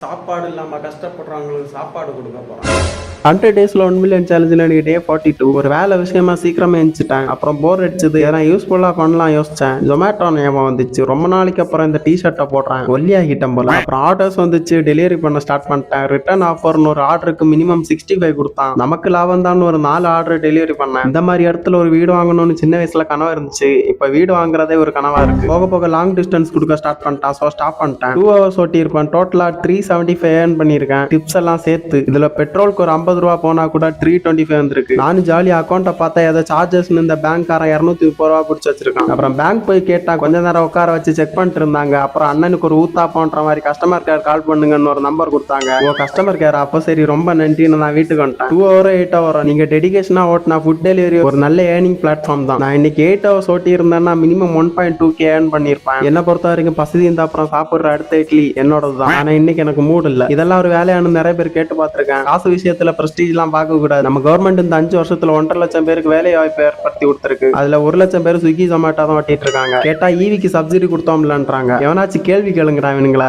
சாப்பாடு இல்லாமல் கஷ்டப்படுறவங்களுக்கு சாப்பாடு கொடுக்க போகிறோம். 100 டேஸில் 1 மில்லியன் சேலஞ்சில் எனக்கு டே 42. ஒரு வேலை விஷயமா சீக்கிரமே எழுந்துட்டேன். அப்புறம் போர் அடிச்சது, ஏன்னா யூஸ்ஃபுல்லாக பண்ணலாம் யோசிச்சேன். ஜொமேட்டோ ஞாபகம் வந்துச்சு. ரொம்ப நாளைக்கு அப்புறம் இந்த டிஷர்ட்டை போடுறேன், ஒல்லியாகிட்டேன் போல. அப்புறம் ஆர்டர்ஸ் வந்துச்சு, டெலிவரி பண்ண ஸ்டார்ட் பண்ணிட்டேன். ரிட்டர்ன் ஆஃபர்னு ஒரு ஆர்டருக்கு மினிமம் 65 கொடுத்தான். நமக்கு லாபம் தான் ஒரு 4 ஆர்டர் டெலிவரி பண்ணேன். இந்த மாதிரி இடத்துல ஒரு வீடு வாங்கணும்னு சின்ன வயசுல கனவு இருந்துச்சு. இப்போ வீடு வாங்குறதே ஒரு கனவா இருக்கு. போக போக லாங் டிஸ்டன்ஸ் கொடுக்க ஸ்டார்ட் பண்ணிட்டான். ஸோ ஸ்டாப் பண்ணிட்டேன். 2 hours ஓட்டி இருப்பேன். டோட்டலா 375 ஏர்ன் பண்ணியிருக்கேன், டிப்ஸ் எல்லாம் சேர்த்து. இதுல பெட்ரோலுக்கு ஒரு 50 ரூபா போனா கூட 325 வந்திருக்கு. நானும் ஜாலி அக்கௌண்ட்டை பார்த்தா ஏதோ சார்ஜஸ் இந்த பேங்க்காரன் 230 ரூபா பிடிச்சி வச்சிருக்கான். அப்புறம் பேங்க் போய் கேட்டா கொஞ்ச நேரம் உட்கார வச்சு செக் பண்ணிட்டு இருந்தாங்க. அப்புறம் அண்ணனுக்கு ஒரு ஊத்தா போன்ற மாதிரி கஸ்டமர் கேர் கால் பண்ணுங்கன்னு ஒரு நம்பர் கொடுத்தாங்க. ஓ கஸ்டமர் கேர், அப்போ சரி ரொம்ப நன்றின்னு நான் வீட்டுக்கு வந்துட்டேன். 2 hour 8 hour நீங்க டெடிகேஷனா ஓட்டினா ஃபுட் டெலிவரி ஒரு நல்ல ஏர்னிங் பிளாட்ஃபார்ம் தான். நான் இன்னைக்கு 8 hours ஓட்டி இருந்தேன்னா மினிமம் 1.2K ஏர்ன் பண்ணிருப்பேன். என்ன பொறுத்த வரைக்கும் பசதி இருந்தா அப்புறம் சாப்பிடுற அடுத்த இட்லி என்னோடது தான். ஆனா இன்னைக்கு எனக்கு மூட் இல்ல. இதெல்லாம் ஒரு வேலையானு நிறைய பேர் கேட்டு பார்த்திருக்கேன். காசு விஷயத்துல பிரஸ்டீஜ் எல்லாம் பார்க்க கூடாது. நம்ம கவர்மெண்ட் இந்த 5 வருஷத்துல 1.5 லட்சம் பேருக்கு வேலை வாய்ப்பு ஏற்படுத்தி கொடுத்திருக்கு. அதுல 1 லட்சம் பேர் ஸ்விக்கி ஜொமேட்டோ தான் ஓட்டிட்டு இருக்காங்க. கேட்டா ஈவிக்கு சப்சிடி கொடுத்தோம்லன்றாங்க. எவனாச்சும் கேள்வி கேளுங்கடா இவனுங்களா.